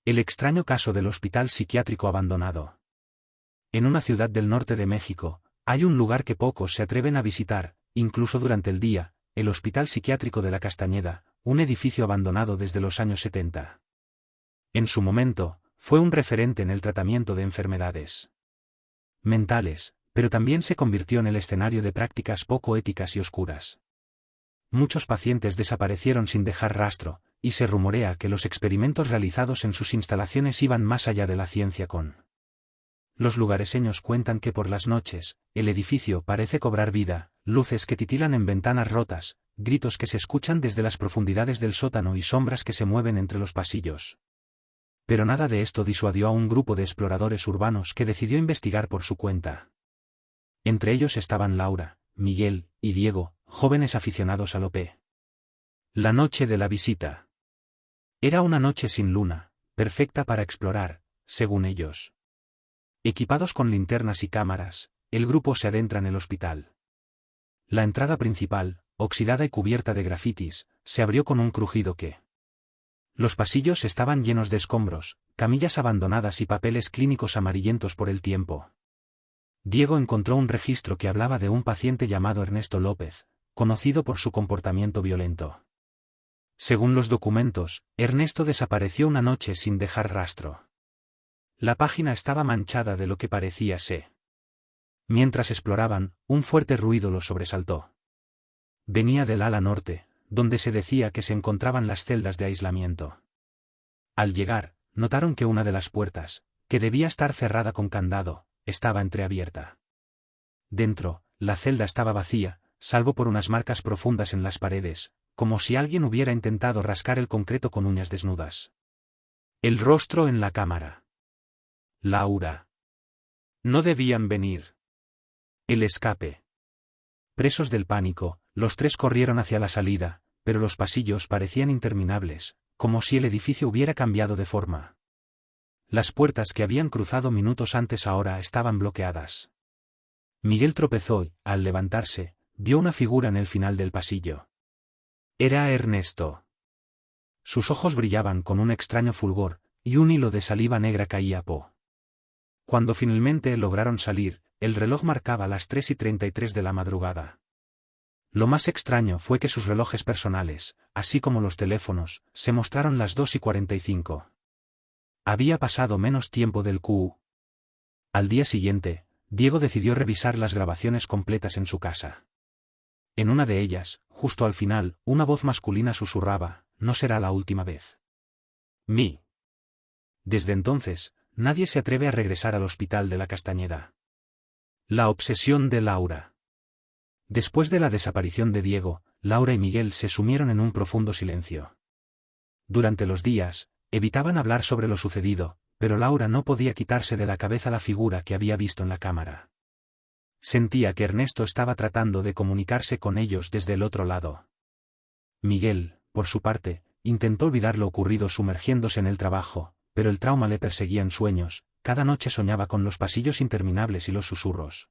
El extraño caso del hospital psiquiátrico abandonado. En una ciudad del norte de México, hay un lugar que pocos se atreven a visitar, incluso durante el día, el Hospital Psiquiátrico de la Castañeda, un edificio abandonado desde los años 70. En su momento, fue un referente en el tratamiento de enfermedades mentales, pero también se convirtió en el escenario de prácticas poco éticas y oscuras. Muchos pacientes desaparecieron sin dejar rastro, y se rumorea que los experimentos realizados en sus instalaciones iban más allá de la ciencia con. Los lugareseños cuentan que por las noches, el edificio parece cobrar vida, luces que titilan en ventanas rotas, gritos que se escuchan desde las profundidades del sótano y sombras que se mueven entre los pasillos. Pero nada de esto disuadió a un grupo de exploradores urbanos que decidió investigar por su cuenta. Entre ellos estaban Laura, Miguel y Diego, jóvenes aficionados al OP. La noche de la visita. Era una noche sin luna, perfecta para explorar, según ellos. Equipados con linternas y cámaras, el grupo se adentra en el hospital. La entrada principal, oxidada y cubierta de grafitis, se abrió con un crujido que. Los pasillos estaban llenos de escombros, camillas abandonadas y papeles clínicos amarillentos por el tiempo. Diego encontró un registro que hablaba de un paciente llamado Ernesto López, conocido por su comportamiento violento. Según los documentos, Ernesto desapareció una noche sin dejar rastro. La página estaba manchada de lo que parecía ser. Mientras exploraban, un fuerte ruido los sobresaltó. Venía del ala norte, donde se decía que se encontraban las celdas de aislamiento. Al llegar, notaron que una de las puertas, que debía estar cerrada con candado, estaba entreabierta. Dentro, la celda estaba vacía, salvo por unas marcas profundas en las paredes, como si alguien hubiera intentado rascar el concreto con uñas desnudas. El rostro en la cámara. Laura. No debían venir. El escape. Presos del pánico, los tres corrieron hacia la salida, pero los pasillos parecían interminables, como si el edificio hubiera cambiado de forma. Las puertas que habían cruzado minutos antes ahora estaban bloqueadas. Miguel tropezó y, al levantarse, vio una figura en el final del pasillo. Era Ernesto. Sus ojos brillaban con un extraño fulgor, y un hilo de saliva negra caía po. Cuando finalmente lograron salir, el reloj marcaba las 3:33 de la madrugada. Lo más extraño fue que sus relojes personales, así como los teléfonos, se mostraron las 2:45. Había pasado menos tiempo del QU. Al día siguiente, Diego decidió revisar las grabaciones completas en su casa. En una de ellas, justo al final, una voz masculina susurraba: «No será la última vez». Desde entonces, nadie se atreve a regresar al Hospital de la Castañeda. La obsesión de Laura. Después de la desaparición de Diego, Laura y Miguel se sumieron en un profundo silencio. Durante los días, evitaban hablar sobre lo sucedido, pero Laura no podía quitarse de la cabeza la figura que había visto en la cámara. Sentía que Ernesto estaba tratando de comunicarse con ellos desde el otro lado. Miguel, por su parte, intentó olvidar lo ocurrido sumergiéndose en el trabajo, pero el trauma le perseguía en sueños, cada noche soñaba con los pasillos interminables y los susurros.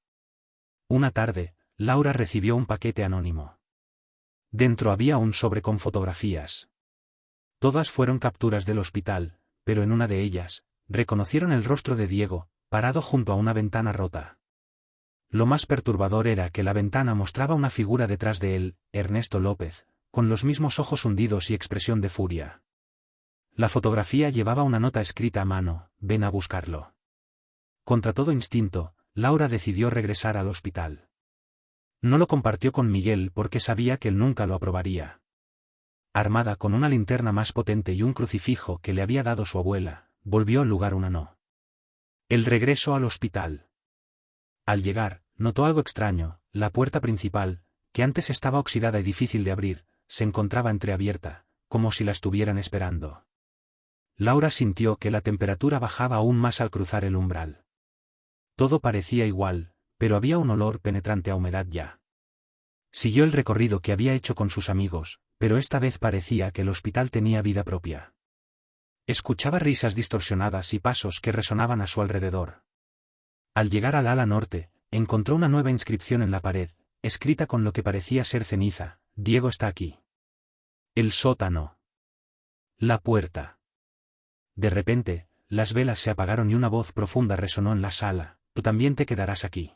Una tarde, Laura recibió un paquete anónimo. Dentro había un sobre con fotografías. Todas fueron capturas del hospital, pero en una de ellas, reconocieron el rostro de Diego, parado junto a una ventana rota. Lo más perturbador era que la ventana mostraba una figura detrás de él, Ernesto López, con los mismos ojos hundidos y expresión de furia. La fotografía llevaba una nota escrita a mano: «Ven a buscarlo». Contra todo instinto, Laura decidió regresar al hospital. No lo compartió con Miguel porque sabía que él nunca lo aprobaría. Armada con una linterna más potente y un crucifijo que le había dado su abuela, volvió al lugar una no. El regreso al hospital. Al llegar, notó algo extraño: la puerta principal, que antes estaba oxidada y difícil de abrir, se encontraba entreabierta, como si la estuvieran esperando. Laura sintió que la temperatura bajaba aún más al cruzar el umbral. Todo parecía igual, pero había un olor penetrante a humedad ya. Siguió el recorrido que había hecho con sus amigos, pero esta vez parecía que el hospital tenía vida propia. Escuchaba risas distorsionadas y pasos que resonaban a su alrededor. Al llegar al ala norte, encontró una nueva inscripción en la pared, escrita con lo que parecía ser ceniza: «Diego está aquí». El sótano. La puerta. De repente, las velas se apagaron y una voz profunda resonó en la sala: «Tú también te quedarás aquí».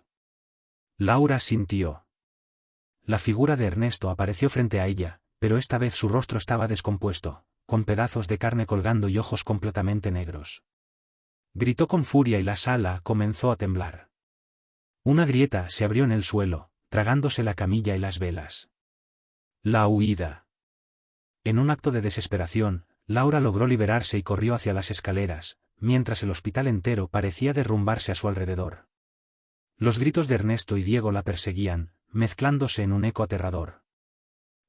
Laura sintió. La figura de Ernesto apareció frente a ella, pero esta vez su rostro estaba descompuesto, con pedazos de carne colgando y ojos completamente negros. Gritó con furia y la sala comenzó a temblar. Una grieta se abrió en el suelo, tragándose la camilla y las velas. La huida. En un acto de desesperación, Laura logró liberarse y corrió hacia las escaleras, mientras el hospital entero parecía derrumbarse a su alrededor. Los gritos de Ernesto y Diego la perseguían, mezclándose en un eco aterrador.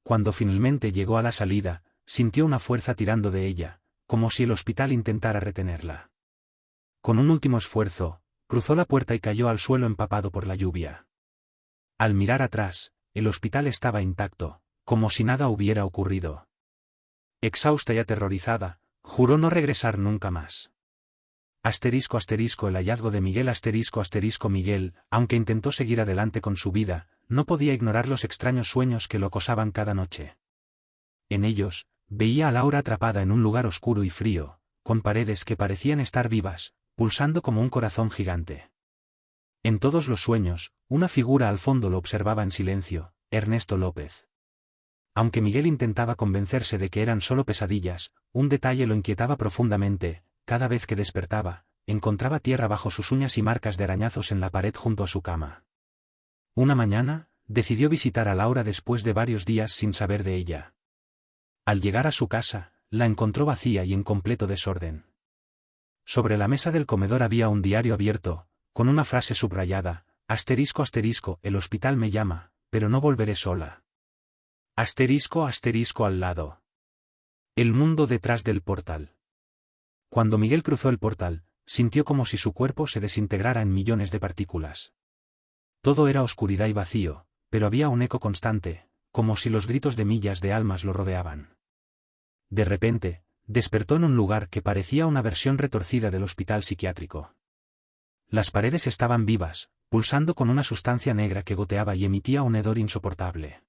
Cuando finalmente llegó a la salida, sintió una fuerza tirando de ella, como si el hospital intentara retenerla. Con un último esfuerzo, cruzó la puerta y cayó al suelo empapado por la lluvia. Al mirar atrás, el hospital estaba intacto, como si nada hubiera ocurrido. Exhausta y aterrorizada, juró no regresar nunca más. Asterisco asterisco el hallazgo de Miguel asterisco asterisco Miguel, aunque intentó seguir adelante con su vida, no podía ignorar los extraños sueños que lo acosaban cada noche. En ellos, veía a Laura atrapada en un lugar oscuro y frío, con paredes que parecían estar vivas, pulsando como un corazón gigante. En todos los sueños, una figura al fondo lo observaba en silencio: Ernesto López. Aunque Miguel intentaba convencerse de que eran solo pesadillas, un detalle lo inquietaba profundamente: cada vez que despertaba, encontraba tierra bajo sus uñas y marcas de arañazos en la pared junto a su cama. Una mañana, decidió visitar a Laura después de varios días sin saber de ella. Al llegar a su casa, la encontró vacía y en completo desorden. Sobre la mesa del comedor había un diario abierto, con una frase subrayada: asterisco asterisco, el hospital me llama, pero no volveré sola. Asterisco asterisco al lado. El mundo detrás del portal. Cuando Miguel cruzó el portal, sintió como si su cuerpo se desintegrara en millones de partículas. Todo era oscuridad y vacío, pero había un eco constante, como si los gritos de millas de almas lo rodeaban. De repente, despertó en un lugar que parecía una versión retorcida del hospital psiquiátrico. Las paredes estaban vivas, pulsando con una sustancia negra que goteaba y emitía un hedor insoportable.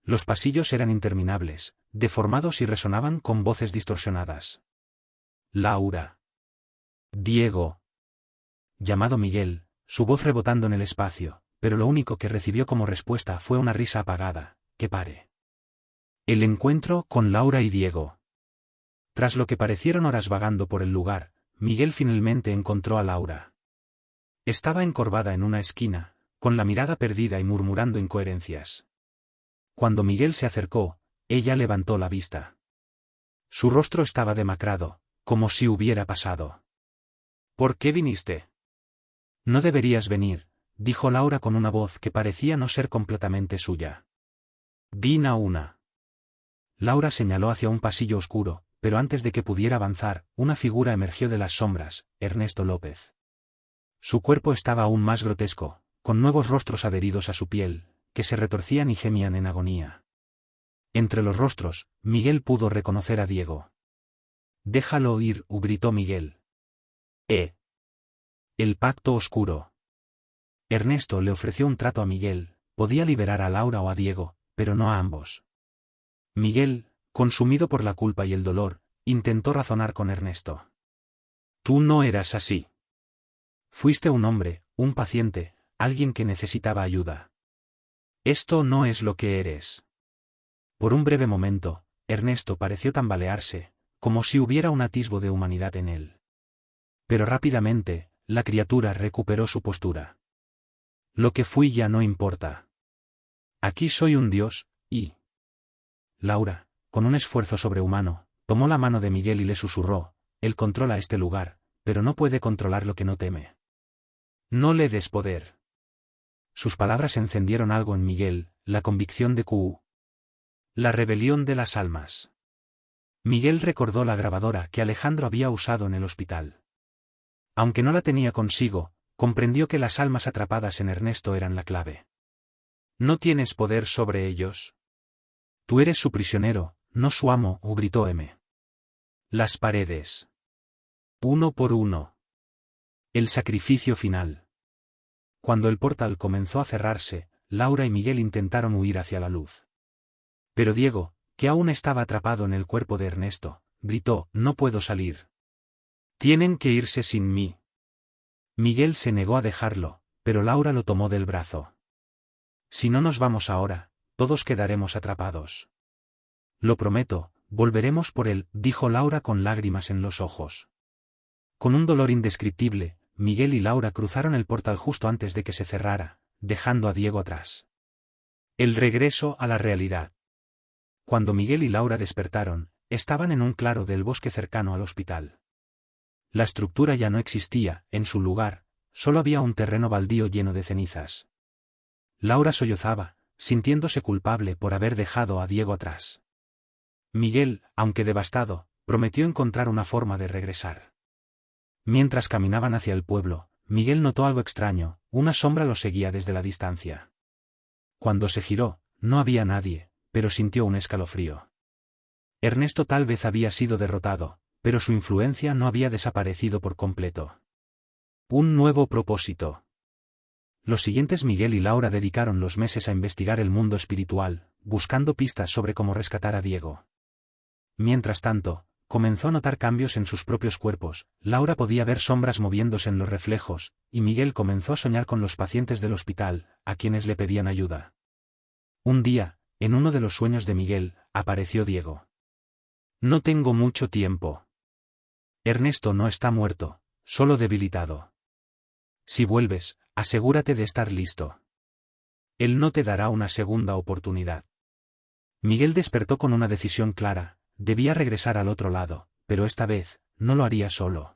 Los pasillos eran interminables, deformados y resonaban con voces distorsionadas. Laura. Diego. Llamado Miguel, su voz rebotando en el espacio, pero lo único que recibió como respuesta fue una risa apagada: que pare. El encuentro con Laura y Diego. Tras lo que parecieron horas vagando por el lugar, Miguel finalmente encontró a Laura. Estaba encorvada en una esquina, con la mirada perdida y murmurando incoherencias. Cuando Miguel se acercó, ella levantó la vista. Su rostro estaba demacrado, como si hubiera pasado. ¿Por qué viniste? No deberías venir, dijo Laura con una voz que parecía no ser completamente suya. Vine a una. Laura señaló hacia un pasillo oscuro, pero antes de que pudiera avanzar, una figura emergió de las sombras: Ernesto López. Su cuerpo estaba aún más grotesco, con nuevos rostros adheridos a su piel, que se retorcían y gemían en agonía. Entre los rostros, Miguel pudo reconocer a Diego. «Déjalo ir», gritó Miguel. El pacto oscuro. Ernesto le ofreció un trato a Miguel: podía liberar a Laura o a Diego, pero no a ambos. Miguel, consumido por la culpa y el dolor, intentó razonar con Ernesto. Tú no eras así. Fuiste un hombre, un paciente, alguien que necesitaba ayuda. Esto no es lo que eres. Por un breve momento, Ernesto pareció tambalearse, como si hubiera un atisbo de humanidad en él. Pero rápidamente, la criatura recuperó su postura. Lo que fui ya no importa. Aquí soy un dios, y... Laura, con un esfuerzo sobrehumano, tomó la mano de Miguel y le susurró: él controla este lugar, pero no puede controlar lo que no teme. No le des poder. Sus palabras encendieron algo en Miguel: la convicción de Q. La rebelión de las almas. Miguel recordó la grabadora que Alejandro había usado en el hospital. Aunque no la tenía consigo, comprendió que las almas atrapadas en Ernesto eran la clave. No tienes poder sobre ellos. Tú eres su prisionero, no su amo, gritó M. Las paredes. Uno por uno. El sacrificio final. Cuando el portal comenzó a cerrarse, Laura y Miguel intentaron huir hacia la luz. Pero Diego, que aún estaba atrapado en el cuerpo de Ernesto, gritó: no puedo salir. Tienen que irse sin mí. Miguel se negó a dejarlo, pero Laura lo tomó del brazo. Si no nos vamos ahora, todos quedaremos atrapados. Lo prometo, volveremos por él, dijo Laura con lágrimas en los ojos. Con un dolor indescriptible, Miguel y Laura cruzaron el portal justo antes de que se cerrara, dejando a Diego atrás. El regreso a la realidad. Cuando Miguel y Laura despertaron, estaban en un claro del bosque cercano al hospital. La estructura ya no existía, en su lugar, solo había un terreno baldío lleno de cenizas. Laura sollozaba, sintiéndose culpable por haber dejado a Diego atrás. Miguel, aunque devastado, prometió encontrar una forma de regresar. Mientras caminaban hacia el pueblo, Miguel notó algo extraño, una sombra lo seguía desde la distancia. Cuando se giró, no había nadie, pero sintió un escalofrío. Ernesto tal vez había sido derrotado, pero su influencia no había desaparecido por completo. Un nuevo propósito. Los siguientes Miguel y Laura dedicaron los meses a investigar el mundo espiritual, buscando pistas sobre cómo rescatar a Diego. Mientras tanto, comenzó a notar cambios en sus propios cuerpos, Laura podía ver sombras moviéndose en los reflejos, y Miguel comenzó a soñar con los pacientes del hospital, a quienes le pedían ayuda. Un día, en uno de los sueños de Miguel, apareció Diego. No tengo mucho tiempo. Ernesto no está muerto, solo debilitado. Si vuelves, asegúrate de estar listo. Él no te dará una segunda oportunidad. Miguel despertó con una decisión clara, debía regresar al otro lado, pero esta vez, no lo haría solo.